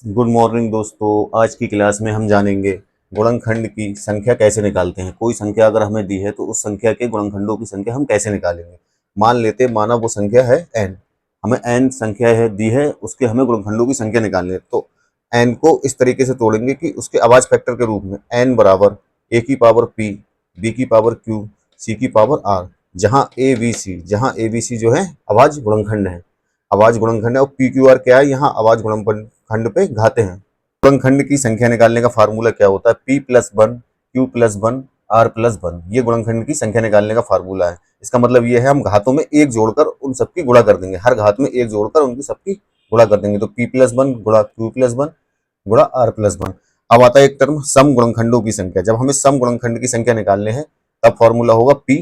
Good morning दोस्तों। आज की क्लास में हम जानेंगे गुणनखंड की संख्या कैसे निकालते हैं। कोई संख्या अगर हमें दी है तो उस संख्या के गुणनखंडों की संख्या हम कैसे निकालेंगे। मान लेते माना वो संख्या है n, हमें n संख्या है दी है, उसके हमें गुणनखंडों की संख्या निकालनी है। तो n को इस तरीके से तोड़ेंगे कि उसके आवाज फैक्टर के रूप में n बराबर a की पावर p, b की पावर q, c की पावर r, जहाँ a b c जो है आवाज गुणनखंड है। आवाज गुणनखंड है और पी क्यू आर क्या है, यहाँ आवाज गुणनखंड पे घाते हैं। गुणनखंड की संख्या निकालने का फार्मूला क्या होता है, p plus one, q plus one, r plus one. ये गुणनखंड की संख्या निकालने का फार्मूला है। इसका मतलब ये है हम घातों में एक जोड़कर उन सबकी गुणा कर देंगे, हर घात में एक जोड़कर उनकी सबकी गुणा कर देंगे। तो p प्लस वन गुणा q प्लस वन गुणा r प्लस वन। अब आता है एक टर्म सम गुणनखंडों की संख्या। जब हमें सम गुणनखंड की संख्या निकालने हैं तब फॉर्मूला होगा p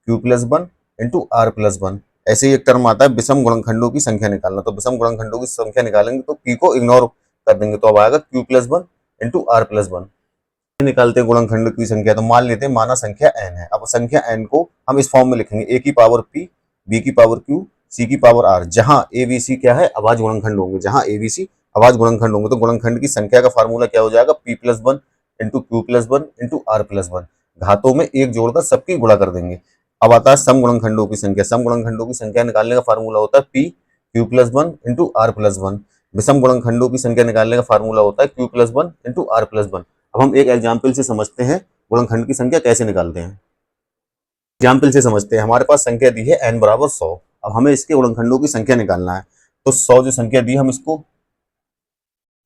q plus one into r plus one. ऐसे ही एक टर्म आता है विषम गुणनखंडों की संख्या निकालना। तो विषम गुणनखंडों की संख्या निकालेंगे तो p को इग्नोर कर देंगे, तो अब आएगा q plus one into are plus one. निकालते हैं गुणनखंड की संख्या। तो मान लेते हैं माना संख्या n है। अब संख्या n को हम इस फॉर्म में लिखेंगे, a की पावर p, b की पावर q, c की पावर r, जहां a b c क्या है अभाज्य गुणनखंड होंगे। जहां a b c अभाज्य गुणनखंड होंगे तो गुणनखंड की संख्या का फार्मूला क्या हो जाएगा, p plus one into Q plus one into are plus one. घातों में एक जोड़कर सबकी गुणा कर देंगे। अब आता है सम गुणनखंडों की संख्या। सम गुणनखंडों की संख्या निकालने का फार्मूला होता है p q plus one into are plus one. विषम गुणनखंडों की संख्या निकालने का फार्मूला होता है q plus one into are plus one. अब हम एक एग्जाम्पल से समझते हैं गुणनखंड की संख्या कैसे निकालते हैं। एग्जाम्पल से समझते हैं। हमारे पास संख्या दी है n बराबर 100। अब हमें इसके गुणनखंडों की संख्या निकालना है। तो 100 जो संख्या दी हम इसको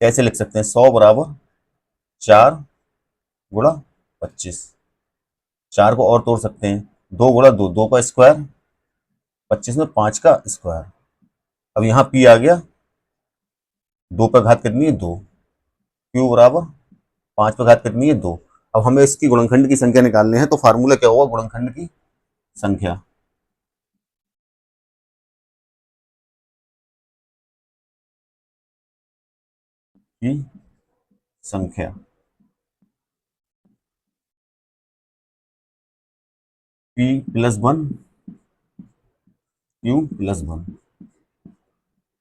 कैसे लिख सकते हैं, 100 बराबर 4 गुणा 25। 4 को और तोड़ सकते हैं, 2 गुणा 2, 2 का स्क्वायर, 25 में 5 का स्क्वायर। अब यहाँ p आ गया, 2 पर घात कितनी है 2, q बराबर 5 पर घात कितनी है 2। अब हमें इसकी गुणनखंड की संख्या निकालने हैं तो फार्मूला क्या होगा, गुणनखंड की संख्या की संख्या p plus one q plus one.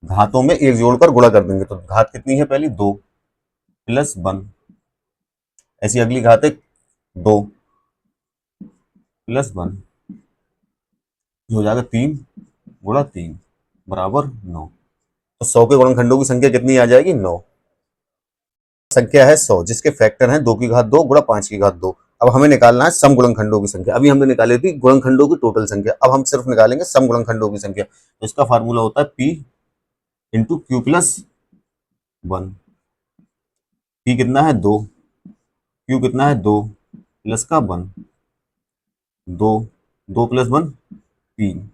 घातों में एक जोड़कर गुणा कर देंगे। तो घात कितनी है पहली 2 प्लस वन, ऐसी अगली घात है 2 प्लस वन, हो जाएगा 3 गुणा 3 बराबर 9। तो 100 के गुणनखंडों की संख्या कितनी आ जाएगी, 9। संख्या है 100 जिसके फैक्टर हैं 2 की घात 2 गुणा 5 की घात 2। अब हमें निकालना है सम गुणनखंडों की संख्या। अभी हमने निकाली थी गुणनखंडों की टोटल संख्या, अब हम सिर्फ निकालेंगे सम गुणनखंडों की संख्या। तो इसका फार्मूला होता है p into Q plus one. p कितना है 2, q कितना है 2 प्लस का वन, 2, 2 प्लस वन 3,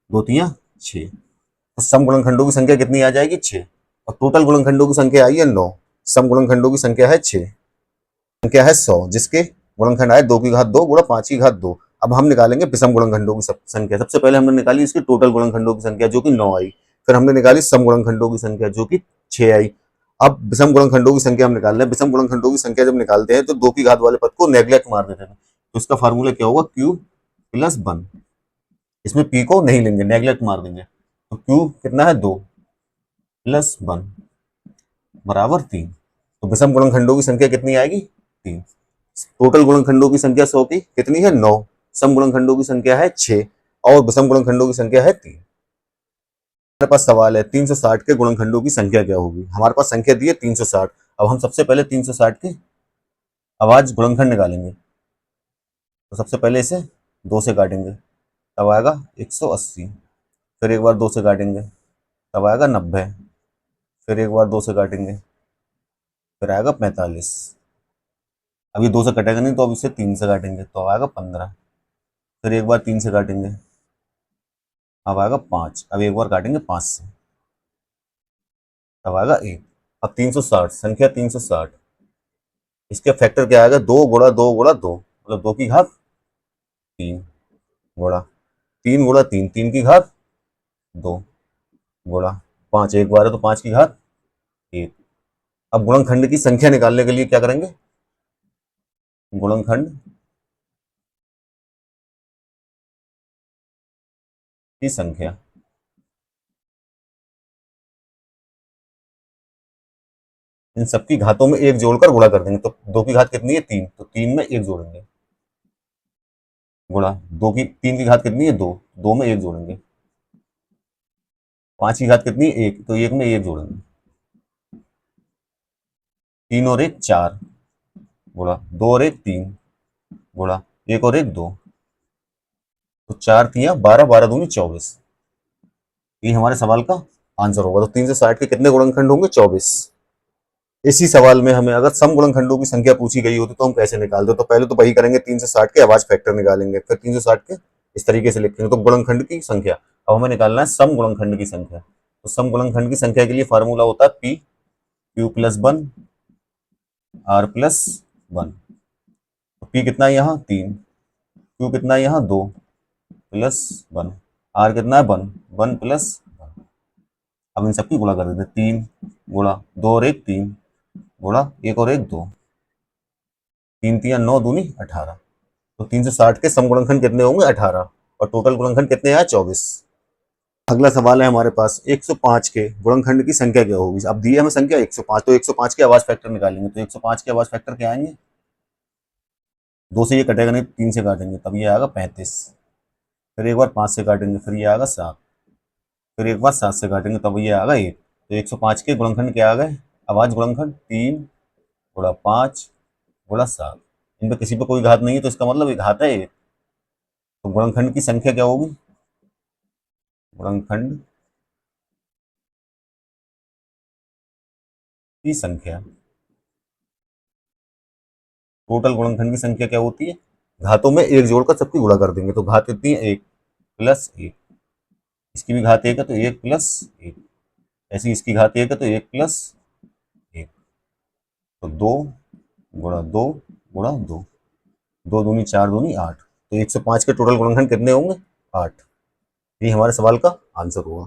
2 तिया 6। तो सम गुणनखंडों की संख्या कितनी आ जाएगी 6, और टोटल गुणनखंडों की संख्या आई है 9। सम गुणनखंडों की संख्या है 6। संख्या है 100 जिसके गुणनखंड आए 2 की घात 2 गुणा 5 की घात 2। अब हम निकालेंगे विषम गुणनखंडों की संख्या। सबसे पहले हमने निकाली इसकी टोटल गुणनखंडों की संख्या जो कि 9 आई। फिर हमने निकाली सम गुणनखंडों की संख्या जो कि 6 आई। अब विषम गुणनखंडों की संख्या हम निकाल रहे हैं। विषम गुणनखंडों की संख्या जब निकालते हैं तो 2 की घात वाले पद को नेग्लेक्ट मार देते हैं। तो इसका फार्मूला क्या होगा, क्यू प्लस वन। इसमें पी को नहीं लेंगे, नेग्लेक्ट मार देंगे। तो क्यू कितना है 2 प्लस वन बराबर 3। तो विषम गुणनखंडों की संख्या कितनी आएगी, 3। टोटल गुणनखंडों की संख्या 100 की कितनी है 9, सम गुणनखंडों की संख्या है 6 और विषम गुणनखंडों की संख्या है 3। हमारे पास सवाल है 360 के गुणनखंडों की संख्या क्या होगी। हमारे पास संख्या दी है 360। अब हम सबसे पहले 360 के आवाज गुणनखंड निकालेंगे। तो सबसे पहले इसे 2 से काटेंगे, तब आएगा 180। फिर एक बार 2 से काटेंगे, तब आएगा 90। फिर एक बार 2 से काटेंगे, फिर आएगा 45। अब ये 2 से कटेगा नहीं तो अब इसे 3 से काटेंगे तो आएगा 15। फिर एक बार 3 से काटेंगे, अब आएगा 5। अब एक बार काटेंगे 5 से, तब आएगा 1। अब 360 संख्या 360, इसके फैक्टर क्या आएगा, 2 गुणा 2 गुणा 2, मतलब 2 की घात 3 गुणा 3 गुणा 3, 3 की घात 2 गुणा 5, एक बार है तो 5 की घात 1। अब गुणनखंड की संख्या निकालने के लिए क्या करेंगे, गुणनखंड की संख्या इन सबकी घातों में एक जोड़कर गुणा कर देंगे। तो 2 की घात कितनी है 3, तो 3 में एक जोड़ेंगे, गुणा 3 की घात कितनी है 2, 2 में एक जोड़ेंगे। 5 की घात कितनी है 1, तो 1 में एक जोड़ेंगे। 3 और 1 4, गुणा 2 और 1 3, गुणा 1 और 1 2, तो 4 तिया 12, 12 दूनी 24। ये हमारे सवाल का आंसर होगा। तो 360 के कितने गुणनखंड होंगे 24। इसी सवाल में हमें अगर सम गुणनखंडों की संख्या पूछी गई होती तो हम कैसे निकालते? तो पहले तो वही करेंगे, 360 के आवाज फैक्टर निकालेंगे, फिर 360 के इस तरीके से लिखेंगे। तो गुणनखंड की संख्या, अब हमें निकालना है सम गुणनखंड की संख्या। तो सम गुणनखंड की संख्या के लिए फार्मूला होता है p q plus 1 r plus 1। तो पी कितना है यहाँ 3, क्यू कितना है यहाँ 2 प्लस 1, आर कितना है 1, 1 प्लस 1। अब इन सबकी गुणा कर देते हैं, 3 गुणा 2 और 1 3, गुणा 1 और 1 2, 3 तिया 9 दूनी 18। तो 360 के सम गुणनखंड कितने होंगे 18, और टोटल गुणनखंड कितने आए 24। अगला सवाल है हमारे पास 105 के गुणनखंड की संख्या क्या होगी। अब दी है हमें संख्या 105, तो 105 के आवाज फैक्टर निकालेंगे। तो 105 के आवाज फैक्टर क्या आएंगे, 2 से ये कटेगा नहीं, 3 से काटेंगे तब ये आएगा 35, फिर एक बार 5 से काटेंगे फिर ये आएगा 7, फिर एक बार 7 से काटेंगे तब ये आएगा 1। तो 105 के गुणनखंड क्या आ गए, आवाज गुणनखंड 3 गुणा 5 गुणा 7। इनमें किसी पे कोई घात नहीं है तो इसका मतलब ये घात है 1। तो गुणनखंड की संख्या क्या होगी, गुणनखंड की संख्या, टोटल गुणनखंड की संख्या क्या होती है, घातों में एक जोड़कर सबकी गुणा कर देंगे। तो घात कितनी है 1 प्लस 1, इसकी भी घात 1 है तो 1 प्लस 1, ऐसी इसकी घात 1 है तो 1 प्लस 1, तो 2 गुणा 2 गुणा 2, 2 दूनी 4 दूनी 8। तो 105 के टोटल गुणनखंड कितने होंगे 8। ये हमारे सवाल का आंसर होगा।